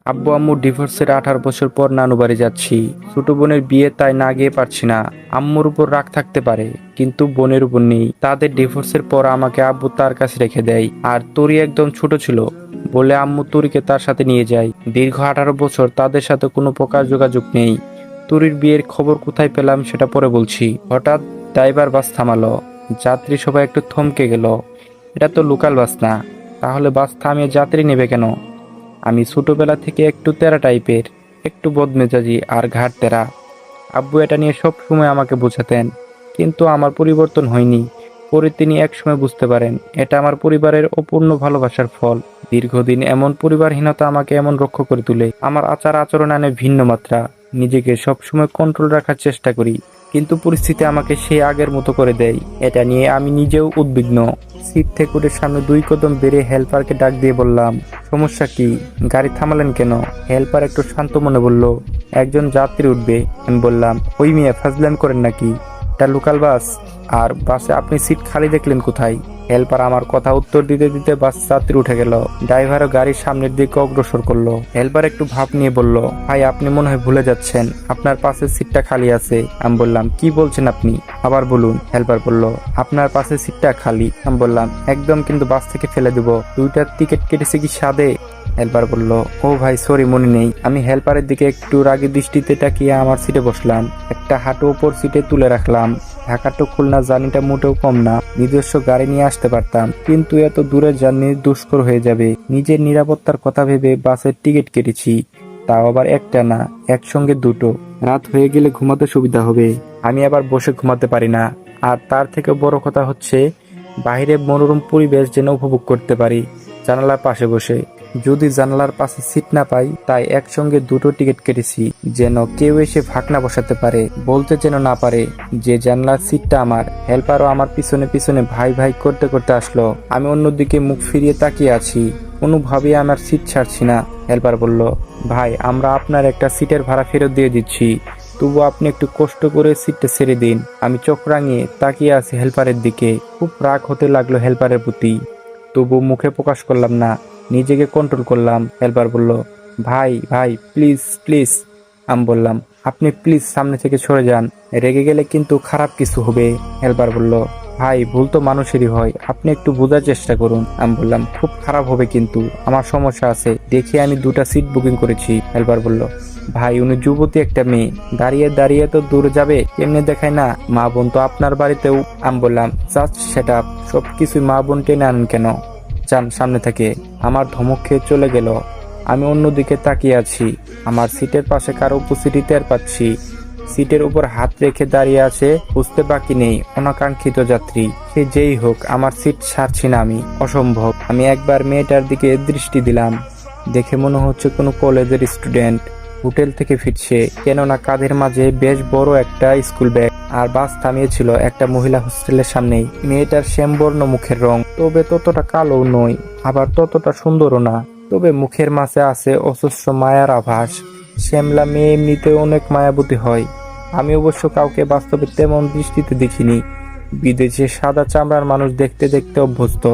আব্বু আম্মু ডিভোর্সের 18 বছর পর নানু বাড়ি যাচ্ছি। ছোট বোনের বিয়ে, তাই না গিয়ে পারছি না। আম্মুর উপর রাগ থাকতে পারে, কিন্তু বোনের উপর নেই। তাদের ডিভোর্সের পর আমাকে আব্বু তার কাছে রেখে দেয়। আর তরি একদম ছোট ছিল বলে আম্মু তরিকে তার সাথে নিয়ে যায়। দীর্ঘ 18 বছর তাদের সাথে কোনো প্রকার যোগাযোগ নেই। তরির বিয়ের খবর কোথায় পেলাম সেটা পরে বলছি। হঠাৎ ড্রাইভার বাস থামালো। যাত্রী সবাই একটু থমকে গেল। এটা তো লোকাল বাস না, তাহলে বাস থামিয়ে যাত্রী নেবে কেন? আমি ছোটবেলা থেকে একটু তেরা টাইপের, একটু বদমেজাজি আর ঘাড় তেরা। আব্বু এটা নিয়ে সব সময় আমাকে বোঝাতেন, কিন্তু আমার পরিবর্তন হয়নি। পরে তিনি একসময় বুঝতে পারেন এটা আমার পরিবারের অপূর্ণ ভালোবাসার ফল। দীর্ঘদিন এমন পরিবারহীনতা আমাকে এমন রক্ষা করে তোলে। আমার আচার আচরণ আনে ভিন্ন মাত্রা। নিজেকে সবসময় কন্ট্রোল রাখার চেষ্টা করি, কিন্তু পরিস্থিতি আমাকে সেই আগের মতো করে দেয়। এটা নিয়ে আমি নিজেও উদ্বিগ্ন। সিট থেকে উঠে সামনে 2 কদম বেরিয়ে হেল্পারকে ডাক দিয়ে বললাম, সমস্যা কি? গাড়ি থামালেন কেন? হেল্পার একটু শান্ত মনে বলল, একজন যাত্রী উঠবে। আমি বললাম, ওই মিয়া ফাজলাম করেন নাকি? এটা লোকাল বাস, আর বাসে আপনি সিট খালি দেখলেন কোথায়? হেল্পার আমার কথা উত্তর দিতে দিতে বাস যাত্রী উঠে গেল। ড্রাইভারও গাড়ির সামনের দিকে অগ্রসর করলো। হেল্পার একটু ভাব নিয়ে বলল, ভাই আপনি মনে হয় ভুলে যাচ্ছেন, আপনার পাশের সিটটা খালি আছে। আমি বললাম, কি বলছেন আপনি? আবার বলুন। হেল্পার বলল, আপনার পাশের সিটটা খালি। আমি বললাম, একদম কিন্তু বাস থেকে ফেলে দেবো। 2টা টিকিট কেটেছে কি সাদে? হেল্পার বলল, ও ভাই সরি, মনে নেই। আমি হেল্পারের দিকে একটু রাগী দৃষ্টিতে তাকিয়ে আমার সিটে বসলাম। একটা হাঁটু ওপর সিটে তুলে রাখলাম। ঢাকা টু খুলনা জার্নিটা মোটেও কম না। নিজস্ব গাড়ি নিয়ে আসতে পারতাম, কিন্তু এত দূরের জার্নি দুষ্কর হয়ে যাবে। নিজের নিরাপত্তার কথা ভেবে বাসের টিকিট কেটেছি, তাও আবার একটা না, একসঙ্গে 2টো। রাত হয়ে গেলে ঘুমাতে সুবিধা হবে। আমি আবার বসে ঘুমাতে পারি না। আর তার থেকে বড় কথা হচ্ছে, বাইরে মনোরম পরিবেশ যেন উপভোগ করতে পারি জানালার পাশে বসে। যদি জানালার পাশে সিট না পাই, তাই একসঙ্গে 2টো টিকিট কেটেছি, যেন কেউ এসে ফাঁকনা বসাতে পারে, বলতে যেন না পারে যে জানলার সিটটা আমার। হেল্পারও আমার পিছনে পিছনে ভাই ভাই করতে করতে আসলো। আমি অন্যদিকে মুখ ফিরিয়ে তাকিয়ে আছি, কোনোভাবেই আমার সিট ছাড়ছি না। হেল্পার বলল, ভাই আমরা আপনার একটা সিটের ভাড়া ফেরত দিয়ে দিচ্ছি, তবু আপনি একটু কষ্ট করে সিটটা ছেড়ে দিন। আমি চোখ রাঙিয়ে তাকিয়ে আছি হেল্পারের দিকে। খুব রাগ হতে লাগলো হেল্পারের প্রতি, তবু মুখে প্রকাশ করলাম না, নিজেকে কন্ট্রোল করলাম। হেল্পার বলল, ভাই ভাই প্লিজ প্লিজ। আমি বললাম, আপনি প্লিজ সামনে থেকে সরে যান, রেগে গেলে কিন্তু খারাপ কিছু হবে। হেল্পার বলল, ভাই ভুল তো মানুষেরই হয়, আপনি একটু বোঝার চেষ্টা করুন। আমি বললাম, খুব খারাপ হবে কিন্তু, আমার সমস্যা আছে, দেখে আমি 2টা সিট বুকিং করেছি। হেল্পার বলল, ভাই উনি যুবতী একটা মেয়ে, দাঁড়িয়ে দাঁড়িয়ে তো দূরে যাবে, এমনি দেখায় না, মা বোন তো আপনার বাড়িতেও। আমি বললাম, জাস্ট সেট আপ, সবকিছুই মা বোন টেনে আনেন কেন? যান সামনে থেকে। আমার ধমক খেয়ে চলে গেল। আমি অন্যদিকে তাকিয়ে আছি। আমার সিটের পাশে কারো উপস্থিতি টের পাচ্ছি। সিটের উপর হাত রেখে দাঁড়িয়ে আছে, বুঝতে বাকি নেই, অনাকাঙ্ক্ষিত যাত্রী। সে যেই হোক, আমার সিট ছাড়ছি না আমি, অসম্ভব। আমি একবার মেয়েটার দিকে দৃষ্টি দিলাম। দেখে মনে হচ্ছে কোনো কলেজের স্টুডেন্ট, হোটেল থেকে ফিরছে, কেননা কাঁধের মাঝে বেশ বড় একটা স্কুল ব্যাগ। আর বাস থামিয়েছিল একটা মহিলা হোস্টেলের সামনেই। মেয়েটার শ্যামবর্ণ মুখের রং, তবে ততটা কালো নয়, আবার ততটা সুন্দরও না। তবে মুখের মাঝে আছে অজস্র মায়ার আভাস। শ্যামলা মেয়ে এমনিতে অনেক মায়াবতী হয়। আমি অবশ্য কাউকে বাস্তবে তেমন দৃষ্টিতে দেখিনি। বিদেশে সাদা চামড়ার মানুষ দেখতে দেখতে অভ্যস্ত,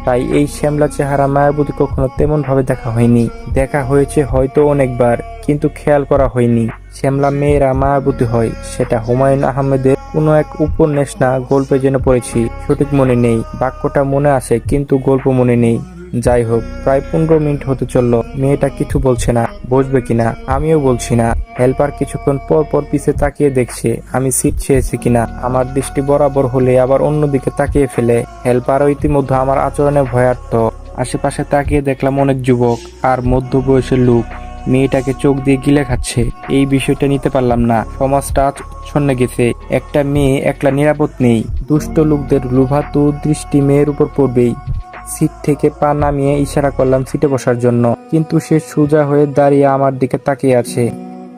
তাই এই শ্যামলা চেহারা মায়াবতী কখনো তেমন ভাবে দেখা হয়নি। দেখা হয়েছে হয়তো অনেকবার, কিন্তু খেয়াল করা হয়নি। শ্যামলা মেয়েরা মায়াবতী হয়, সেটা হুমায়ুন আহমেদের কোনো এক উপন্যাস না গল্পে যেন পড়েছি, সঠিক মনে নেই। বাক্যটা মনে আছে, কিন্তু গল্প মনে নেই। যাই হোক, প্রায় 15 মিনিট হতে চললো। মেয়েটা কিছু বলছে না, বসবে কিনা আমিও বলছি না। হেল্পার কিছুক্ষণ পর পর পিছে তাকিয়ে দেখছে আমি সিট ছেড়েছি কিনা। আমার দৃষ্টি বরাবর হলে আবার অন্যদিকে তাকিয়ে ফেলে। হেল্পারও ইতিমধ্যে আমার আচরণে ভয়ার্থ। আশেপাশে তাকিয়ে দেখলাম অনেক যুবক আর মধ্যবয়সের লোক মেয়েটাকে চোখ দিয়ে গিলে খাচ্ছে। এই বিষয়টা নিতে পারলাম না। সমাজটা আজ উচ্ছন্নে গেছে। একটা মেয়ে একলা নিরাপদ নেই। দুষ্ট লোকদের লোভাতু দৃষ্টি মেয়ের উপর পড়বেই। সিট থেকে পা নামিয়ে ইশারা করলাম সিটে বসার জন্য, কিন্তু সে সোজা হয়ে দাঁড়িয়ে আমার দিকে তাকিয়ে আছে।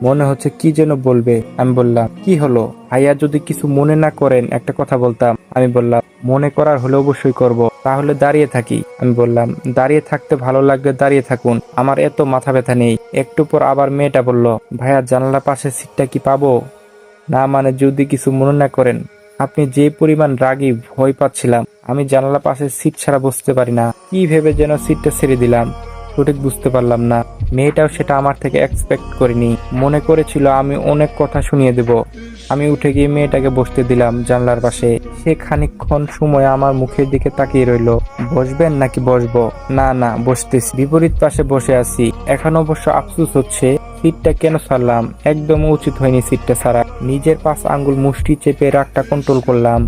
মনে হচ্ছে কি যেন বলবে। আমি বললাম, কি হলো ভাইয়া? যদি কিছু মনে না করেন একটা কথা বলতাম। আমি বললাম, মনে করার হলে অবশ্যই করব, তাহলে দাঁড়িয়ে থাকি। আমি বললাম, দাঁড়িয়ে থাকতে ভালো লাগলে দাঁড়িয়ে থাকুন, আমার এত মাথা ব্যথা নেই। একটু পর আবার মেয়েটা বলল, ভাইয়া জানালার পাশে সিটটা কি পাবো? না মানে যদি কিছু মনে না করেন। আপনি যে পরিমাণ রাগী, ভয় পাচ্ছিলাম। আমি জানালা পাশে সিট ছাড়া বসতে পারি না। কি ভেবে যেন সিটটা ছেড়ে দিলাম। সঠিক বুঝতে পারলাম না। মেয়েটাও সেটা আমার থেকে এক্সপেক্ট করেনি, মনে করেছিল আমি অনেক কথা শুনিয়ে দেব। আমি উঠে গিয়ে মেয়েটাকে বসতে দিলাম জানলার পাশে। সে খানিকক্ষণ সময় আমার মুখের দিকে তাকিয়ে রইল। বসবেন নাকি বসবো? না না, বসতেছি। বিপরীত পাশে বসে আছি। এখন অবশ্য আফসোস হচ্ছে সিটটা কেন ছাড়লাম। একদম উচিত হয়নি সিটটা ছাড়া। নিজের 5 আঙ্গুল মুষ্টি চেপে রাগটা কন্ট্রোল করলাম।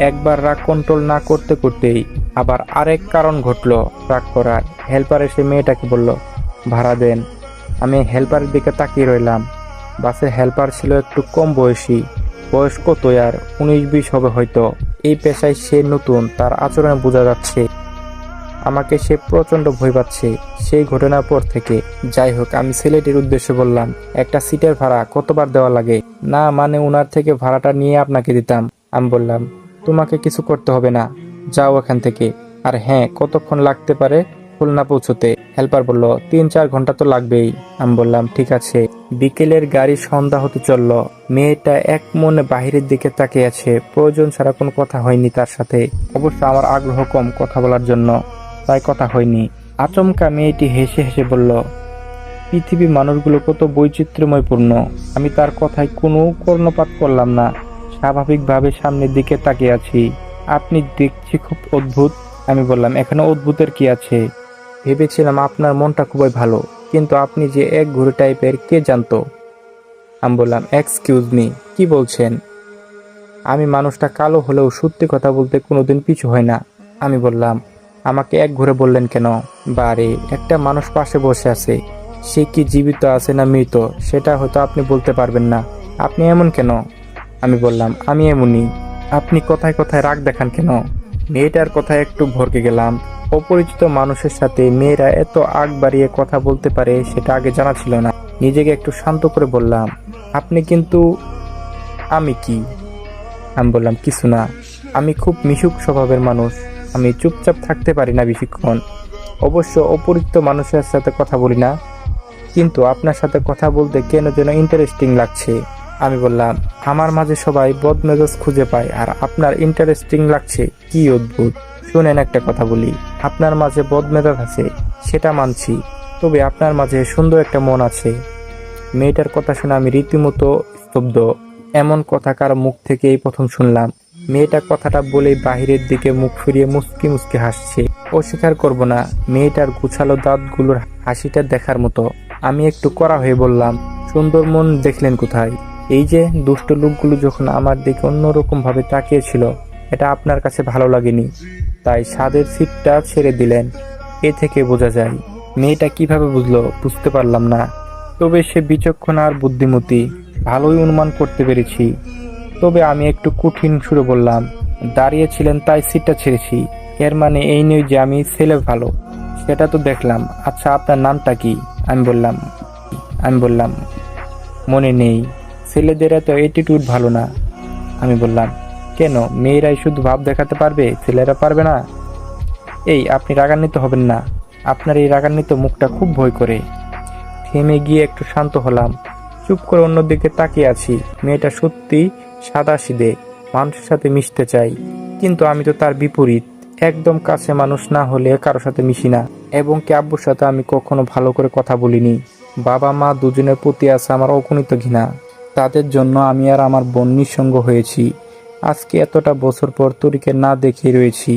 একবার রাগ কন্ট্রোল না করতে করতেই আবার আরেক কারণ ঘটলো রাগ করার। হেল্পার এসে মেয়েটাকে বলল, ভাড়া দেন। আমি হেল্পারের দিকে তাকিয়ে রইলাম। বাসের হেল্পার ছিল একটু কম বয়সী। বয়স কত আর, 19-20 হবে হয়তো। এই পেশায় সে নতুন, তার আচরণে বোঝা যাচ্ছে আমাকে সে প্রচন্ড ভয় পাচ্ছে সেই ঘটনার পর থেকে। যাই হোক, আমি ছেলেটির উদ্দেশ্যে বললাম, একটা সিটের ভাড়া কতবার দেওয়া লাগে? না মানে উনার থেকে ভাড়াটা নিয়ে আপনাকে দিতাম। আমি বললাম, তোমাকে কিছু করতে হবে না, যাও এখান থেকে। আর হ্যাঁ, কতক্ষণ লাগতে পারে খুলনা পৌঁছতে? হেল্পার বলল, 3-4 ঘন্টা তো লাগবেই। আমি বললাম, ঠিক আছে। বিকেলের গাড়ি সন্ধ্যা হতে চলল। মেয়েটা এক মনে বাহিরের দিকে তাকিয়ে আছে। প্রয়োজন ছাড়া কোনো কথা হয়নি তার সাথে। অবশ্য আমার আগ্রহ কম কথা বলার জন্য, তাই কথা হয়নি। আচমকা মেয়েটি হেসে হেসে বলল, পৃথিবীর মানুষগুলো কত বৈচিত্র্যময়পূর্ণ। আমি তার কথায় কোনো কর্ণপাত করলাম না, স্বাভাবিকভাবে সামনের দিকে তাকিয়ে আছি। আপনি দেখছি খুব অদ্ভুত। আমি বললাম, এখানে অদ্ভুতের কি আছে? ভেবেছিলাম আপনার মনটা খুবই ভালো, কিন্তু আপনি যে এক ঘুরে টাইপের কে জানতো। আমি বললাম, এক্সকিউজ মি, কি বলছেন? আমি মানুষটা কালো হলেও সত্যি কথা বলতে কোনোদিন পিছু হয় না। আমি বললাম, আমাকে এক ঘুরে বললেন কেন? বারে, একটা মানুষ পাশে বসে আছে, সে কি জীবিত আছে না মৃত সেটা হয়তো আপনি বলতে পারবেন না। আপনি এমন কেন? আমি বললাম, আমি এমনই। আপনি কথায় কথায় রাগ দেখান কেন? মেয়েটার কথায় একটু ভরকে গেলাম। অপরিচিত মানুষের সাথে মেয়েরা এত আগ বাড়িয়ে কথা বলতে পারে সেটা আগে জানা ছিল না। নিজেকে একটু শান্ত করে বললাম, আপনি কিন্তু। আমি কি? আমি বললাম, কিছু না। আমি খুব মিশুক স্বভাবের মানুষ, আমি চুপচাপ থাকতে পারি না বেশিক্ষণ। অবশ্য অপরিচিত মানুষের সাথে কথা বলি না, কিন্তু আপনার সাথে কথা বলতে কেন যেন ইন্টারেস্টিং লাগছে। আমি বললাম, আমার মাঝে সবাই বদমেজাজ খুঁজে পায় আর আপনার ইন্টারেস্টিং লাগছে, কি অদ্ভুত। শুনেন, একটা কথা বলি, আপনার মাঝে বদমেজাজ আছে সেটা মানছি, তবে আপনার মাঝে সুন্দর একটা মন আছে। মেয়েটার কথা শুনে আমি রীতিমতো স্তব্ধ। এমন কথা কার মুখ থেকে এই প্রথম শুনলাম। মেয়েটা কথাটা বলেই বাহিরের দিকে মুখ ফিরিয়ে মুচকি মুচকি হাসছে। অস্বীকার করব না, মেয়েটার গুছালো দাঁতগুলোর হাসিটা দেখার মতো। আমি একটু কড়া হয়ে বললাম, সুন্দর মন দেখলেন কোথায়? এই যে দুষ্ট লোকগুলো যখন আমার দিকে অন্যরকম ভাবে তাকিয়েছিল, এটা আপনার কাছে ভালো লাগেনি, তাই স্বাদের সিটটা ছেড়ে দিলেন। এ থেকে বোঝা যায়। মেয়েটা কিভাবে বুঝলো বুঝতে পারলাম না, তবে সে বিচক্ষণ আর বুদ্ধিমতী, ভালোই অনুমান করতে পেরেছি। তবে আমি একটু কঠিন সুরে বললাম, দাঁড়িয়েছিলেন তাই সিটটা ছেড়েছি, এর মানে এই নয় যে আমি ছেলে ভালো। সেটা তো দেখলাম। আচ্ছা, আপনার নামটা কি? আমি বললাম মনে নেই। ছেলেদের এত অ্যাটিটিউড ভালো না। আমি বললাম, কেন? মেয়েরাই শুধু ভাব দেখাতে পারবে, ছেলেরা পারবে না? এই, আপনি রাগান্বিত হবেন না, আপনার এই রাগান্বিত মুখটা খুব ভয় করে। থেমে গিয়ে একটু শান্ত হলাম। চুপ করে অন্যদিকে তাকিয়ে আছি। মেয়েটা সত্যি সাদাসিধে, মানুষের সাথে মিশতে চাই, কিন্তু আমি তো তার বিপরীত। একদম কাছে মানুষ না হলে কারোর সাথে মিশি না। এবং কি আব্বুর সাথে আমি কখনো ভালো করে কথা বলিনি। বাবা মা দুজনের প্রতি আছে আমার অগণিত ঘৃণা। তাদের জন্য আমি আর আমার বোন নিঃসঙ্গ হয়েছি। আজকে এতটা বছর পর তরিকে না দেখে রয়েছি।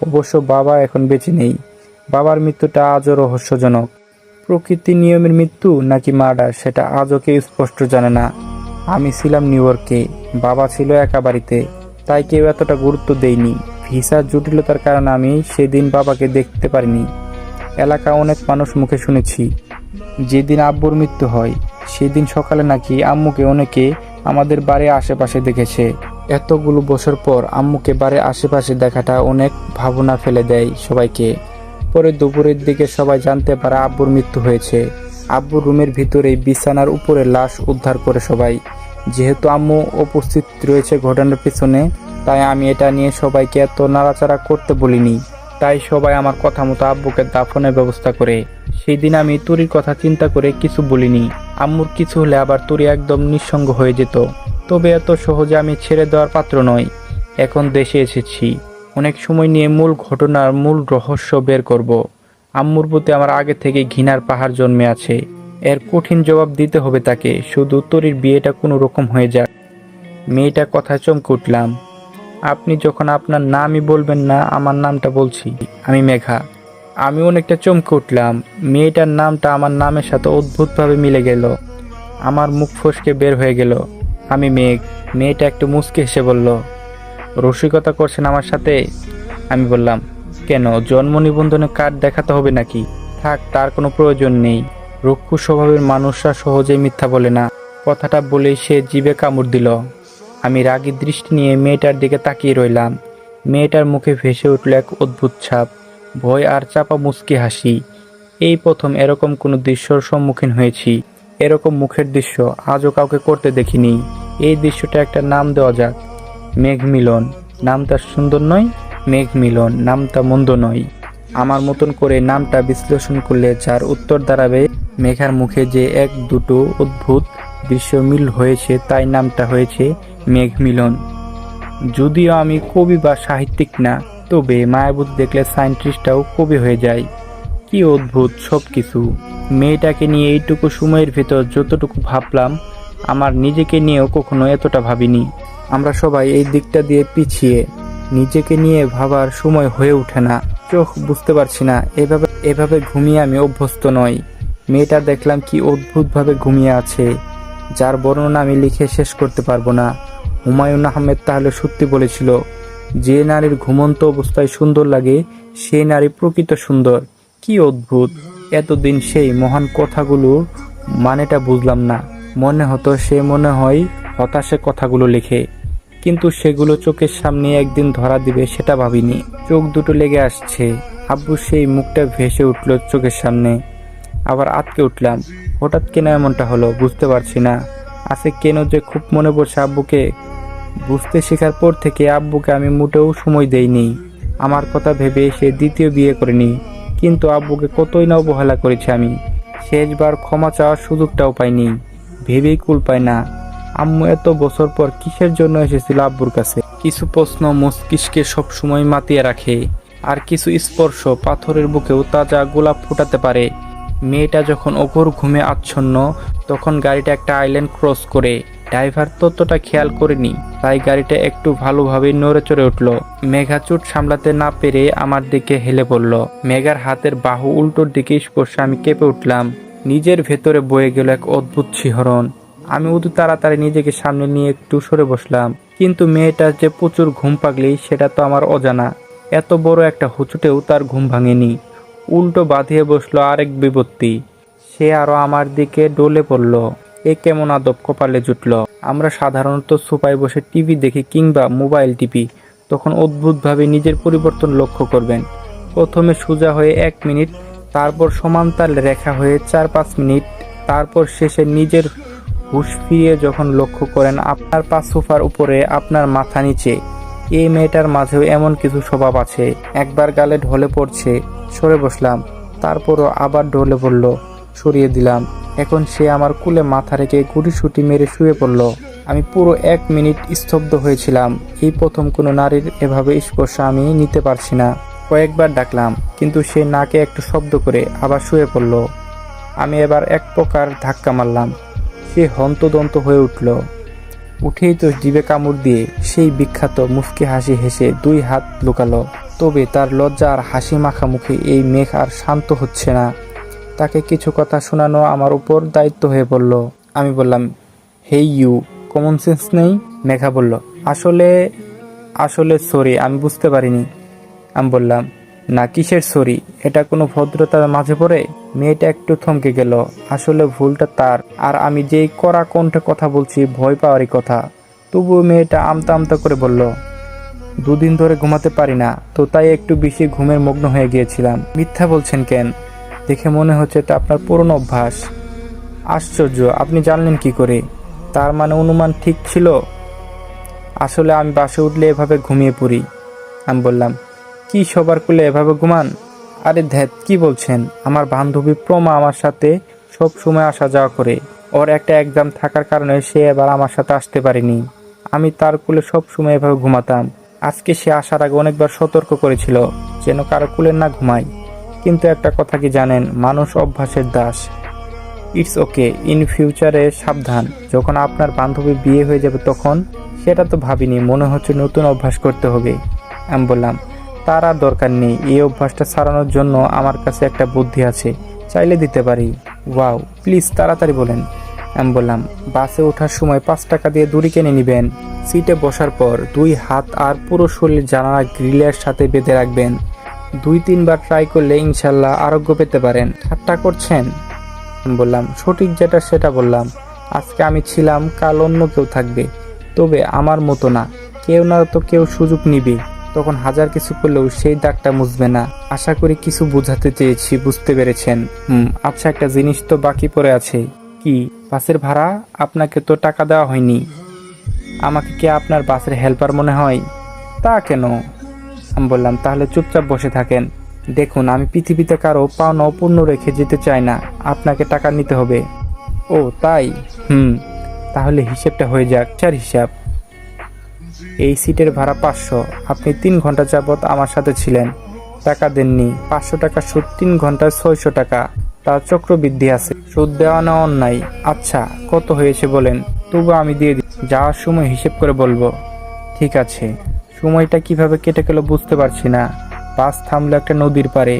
অবশ্য বাবা এখন বেঁচে নেই। বাবার মৃত্যুটা আজও রহস্যজনক। প্রকৃতি নিয়মের মৃত্যু নাকি মার্ডার সেটা আজও কেউ স্পষ্ট জানে না। আমি ছিলাম নিউ ইয়র্কে, বাবা ছিল একা বাড়িতে, তাই কেউ এতটা গুরুত্ব দেয়নি। ভিসার জটিলতার কারণে আমি সেদিন বাবাকে দেখতে পারিনি। এলাকা অনেক মানুষ মুখে শুনেছি, যেদিন আব্বুর মৃত্যু হয় সেদিন সকালে নাকি আম্মুকে অনেকে আমাদের বাড়ির আশেপাশে দেখেছে। এতগুলো বছর পর আম্মুকে বাড়ির আশেপাশে দেখাটা অনেক ভাবনা ফেলে দেয় সবাইকে। পরে দুপুরের দিকে সবাই জানতে পারে আব্বুর মৃত্যু হয়েছে। আব্বুর রুমের ভিতরেই বিছানার উপরে লাশ উদ্ধার করে সবাই। যেহেতু আম্মু উপস্থিত রয়েছে ঘটনার পিছনে, তাই আমি এটা নিয়ে সবাইকে এত নাড়াচাড়া করতে বলিনি। তাই সবাই আমার কথা মতো আব্বুকে দাফনের ব্যবস্থা করে। সেই দিন আমি তুরির কথা চিন্তা করে কিছু বলিনি। আম্মুর কিছু হলে আবার তুরি একদম নিঃসঙ্গ হয়ে যেত। তবে এত সহজে আমি ছেড়ে দেওয়ার পাত্র নই। এখন দেশে এসেছি, অনেক সময় নিয়ে মূল ঘটনার মূল রহস্য বের করব। আম্মুর প্রতি আমার আগে থেকে ঘৃণার পাহাড় জন্মে আছে। এর কঠিন জবাব দিতে হবে তাকে, শুধু তরির বিয়েটা কোনো রকম হয়ে যাক। মেয়েটা কথায় চমকে উঠলাম। আপনি যখন আপনার নামই বলবেন না, আমার নামটা বলছি, আমি মেঘা। আমি অনেকটা চমকে উঠলাম। মেয়েটার নামটা আমার নামের সাথে অদ্ভুতভাবে মিলে গেল। আমার মুখ ফসকে বের হয়ে গেল, আমি মেঘ। মেয়েটা একটু মুচকি হেসে বলল, রসিকতা করছেন আমার সাথে? আমি বললাম, কেন, জন্ম নিবন্ধনে কার্ড দেখাতে হবে নাকি? থাক, তার কোনো প্রয়োজন নেই। রুক্ষ স্বভাবের মানুষরা সহজেই মিথ্যা বলে না। কথাটা বলেই সে জিভে কামড় দিল। আমি রাগী দৃষ্টি নিয়ে মেয়েটার দিকে তাকিয়ে রইলাম। মেয়েটার মুখে ভেসে উঠল এক অদ্ভুত ছাপ, ভয় আর চাপা মুচকি হাসি। এই প্রথম এরকম কোনো দৃশ্যর সম্মুখীন হয়েছি। এরকম মুখের দৃশ্য আজও কাউকে করতে দেখিনি। এই দৃশ্যটা একটা নাম দেওয়া যাক, মেঘ মিলন। নামটা সুন্দর নয়? মেঘ মিলন নামটা মন্দ নয়। আমার মতন করে নামটা বিশ্লেষণ করলে যার উত্তর দাঁড়াবে মেঘার মুখে যে এক দুটো অদ্ভুত দৃশ্য মিল হয়েছে, তাই নামটা হয়েছে মেঘ মিলন। যদিও আমি কবি বা সাহিত্যিক না, তবে মায়াবুত দেখলে সায়েন্টিস্টটাও কবি হয়ে যায়। কি অদ্ভুত সব কিছু। মেয়েটাকে নিয়ে এইটুকু সময়ের ভেতর যতটুকু ভাবলাম, আমার নিজেকে নিয়েও কখনো এতটা ভাবিনি। আমরা সবাই এই দিকটা দিয়ে পিছিয়ে, নিজেকে নিয়ে ভাবার সময় হয়ে ওঠে না। চোখ বুঝতে পারছি না, এভাবে এভাবে ঘুমিয়ে আমি অভ্যস্ত নই। মেয়েটা দেখলাম কি অদ্ভুতভাবে ঘুমিয়ে আছে, যার বর্ণনা আমি লিখে শেষ করতে পারবো না। হুমায়ুন আহমেদ তাহলে সত্যি বলেছিল, যে নারীর ঘুমন্ত অবস্থায় সুন্দর লাগে সেই নারী প্রকৃত সুন্দর। কি অদ্ভুত! এতদিন সেই মহান কথাগুলোর মানেটা বুঝলাম না। মনে হতো সে মনে হয় হতাশে কথাগুলো লিখে, কিন্তু সেগুলো চোখের সামনে একদিন ধরা দিবে সেটা ভাবিনি। চোখ দুটো লেগে আসছে। আব্বু সেই মুখটা ভেসে উঠল চোখের সামনে। আবার আটকে উঠলাম। হঠাৎ কেন এমনটা হলো বুঝতে পারছি না। আছে কেন যে খুব মনে পড়ছে আব্বুকে। বুঝতে শেখার পর থেকে আব্বুকে আমি মোটেও সময় দেইনি। আমার কথা ভেবে সে দ্বিতীয় বিয়ে করেনি, কিন্তু আব্বুকে কতই না অবহেলা করেছি আমি। শেষবার ক্ষমা চাওয়ার সুযোগটাও পাইনি। ভেবেই কুল পায় না, আম্মু এত বছর পর কিসের জন্য এসেছিল আব্বুর কাছে। কিছু প্রশ্ন মস্তিষ্কে সব সময় মাতিয়ে রাখে, আর কিছু স্পর্শ পাথরের বুকেও তাজা গোলাপ ফুটাতে পারে। মেয়েটা যখন অঘোর ঘুমে আচ্ছন্ন, তখন গাড়িটা একটা আইল্যান্ড ক্রস করে। ড্রাইভার ততটা খেয়াল করেনি, তাই গাড়িটা একটু ভালোভাবে নড়ে চড়ে উঠল। মেঘা চোট সামলাতে না পেরে আমার দিকে হেলে পড়ল। মেঘার হাতের বাহু উল্টোর দিকে স্পর্শে আমি কেঁপে উঠলাম। নিজের ভেতরে বয়ে গেল এক অদ্ভুত শিহরণ। আমি অতি তাড়াতাড়ি নিজেকে সামনে নিয়ে একটু সরে বসলাম, কিন্তু মেয়েটার যে প্রচুর ঘুম পাগলি সেটা তো আমার অজানা। এত বড় একটা হুচুটেও তার ঘুম ভাঙেনি। উল্টো বাঁধিয়ে বসলো আরেক বিপত্তি। সে আরো আমার দিকে ডলে পড়ল। এ কেমন আদব কপালে জুটল। আমরা সাধারণত সোফায় বসে টিভি দেখি কিংবা মোবাইল টিপি, তখন অদ্ভুতভাবে নিজের পরিবর্তন লক্ষ্য করবেন। প্রথমে সোজা হয়ে 1 মিনিট, তারপর সমান্তরাল রেখা হয়ে 4-5 মিনিট, তারপর শেষে নিজের হুঁশ ফিরিয়ে যখন লক্ষ্য করেন আপনার পা সোফার উপরে, আপনার মাথা নিচে। এই মেয়েটার মাঝেও এমন কিছু স্বভাব আছে। একবার গালে ঢলে পড়ছে, সরে বসলাম, তারপরও আবার ঢলে পড়ল, সরিয়ে দিলাম। এখন সে আমার কোলে মাথা রেখে গুটিসুটি মেরে শুয়ে পড়ল। আমি পুরো 1 মিনিট স্তব্ধ হয়েছিলাম। এই প্রথম কোনো নারীর এভাবে স্পর্শ আমি নিতে পারছি না। কয়েকবার ডাকলাম, কিন্তু সে নাকে একটু শব্দ করে আবার শুয়ে পড়ল। আমি এবার এক প্রকার ধাক্কা মারলাম। সে হন্তদন্ত হয়ে উঠল। উঠেই তো জিভে কামড় দিয়ে সেই বিখ্যাত মুচকি হাসি হেসে 2 হাত লুকালো। তবে তার লজ্জা আর হাসি মাখা মুখে এই মেঘ আর শান্ত হচ্ছে না। তাকে কিছু কথা শোনানো আমার উপর দায়িত্ব হয়ে পড়ল। আমি বললাম, হেই ইউ, কমন সেন্স নেই? মেঘা বলল, আসলে আসলে সরি, আমি বুঝতে পারিনি। আমি বললাম, না, কিসের সরি? এটা কোনো ভদ্রতার মাঝে পড়ে? মেয়েটা একটু থমকে গেল। আসলে ভুলটা তার, আর আমি যেই কড়া কণ্ঠে কথা বলছি ভয় পাওয়ারই কথা। তবুও মেয়েটা আমতা আমতা করে বলল, 2 দিন ধরে ঘুমাতে পারি না, তো তাই একটু বেশি ঘুমের মগ্ন হয়ে গিয়েছিলাম। মিথ্যা বলছেন কেন? দেখে মনে হচ্ছে এটা আপনার পুরনো অভ্যাস। আশ্চর্য, আপনি জানলেন কি করে? তার মানে অনুমান ঠিক ছিল? আসলে আমি বাসে উঠলে এভাবে ঘুমিয়ে পড়ি। আমি বললাম, কি সবার কোলে এভাবে ঘুমান? আরে ধ্যাত, কি বলছেন? আমার বান্ধবী প্রমা আমার সাথে সব সময় আসা যাওয়া করে। ওর একটা এক্সাম থাকার কারণে সে এবার আমার সাথে আসতে পারেনি। আমি তার কোলে সব সময় এভাবে ঘুমাতাম। আজকে সে আসার আগে অনেকবার সতর্ক করেছিল যেন কারো কোলে না ঘুমাই। কিন্তু একটা কথা কি জানেন, মানুষ অভ্যাসের দাস। ইটস ওকে, ইন ফিউচারে সাবধান, যখন আপনার বান্ধবী বিয়ে হয়ে যাবে তখন। সেটা তো ভাবিনি, মনে হচ্ছে নতুন অভ্যাস করতে হবে। আমি বললাম, তার আর দরকার নেই, এই অভ্যাসটা ছাড়ানোর জন্য আমার কাছে একটা বুদ্ধি আছে, চাইলে দিতে পারি। ওয়াও, প্লিজ তাড়াতাড়ি বলেন। আমি বললাম, বাসে ওঠার সময় 5 টাকা দিয়ে দড়ি কিনে নেবেন। সিটে বসার পর 2 হাত আর পুরো শরীর জানালা গ্রিলের সাথে বেঁধে রাখবেন। 2-3 বার ট্রাই করলে ইনশাল্লাহ আরোগ্য পেতে পারেন। ঠাট্টা করছেন? আমি বললাম, সঠিক যেটা সেটা বললাম। আজকে আমি ছিলাম, কাল অন্য কেউ থাকবে, তবে আমার মতো না। কেউ না তো কেউ সুযোগ নিবে, তখন হাজার কিছু করলেও সেই দাগটা মুছবে না। আশা করি কিছু বোঝাতে চেয়েছি, বুঝতে পেরেছেন? আচ্ছা, একটা জিনিস তো বাকি পড়ে আছে। কি? বাসের ভাড়া? আপনাকে তো টাকা দেওয়া হয়নি। আমাকে কি আপনার বাসের হেল্পার মনে হয়? তা কেন? আমি বললাম, তাহলে চুপচাপ বসে থাকেন। দেখুন, আমি পৃথিবীতে কারো পাওনা অপূর্ণ রেখে যেতে চাই না, আপনাকে টাকা নিতে হবে। ও তাই? তাহলে হিসেবটা হয়ে যাক। চার হিসাব। এই সিটের ভাড়া 500। আপনি 3 ঘন্টা যাবৎ আমার সাথে ছিলেন, টাকা দেননি। 500 টাকা সুদ, 3 ঘন্টায় 600 টাকা। তার চক্রবৃদ্ধি আছে, সুদ দেওয়া না অন্যায়। আচ্ছা, কত হয়েছে বলেন, তবু আমি দিয়ে দিই। যাওয়ার সময় হিসেব করে বলবো। ঠিক আছে। সময়টা কিভাবে কেটে গেল বুঝতে পারছি না। বাস থামলো একটা নদীর পাড়ে।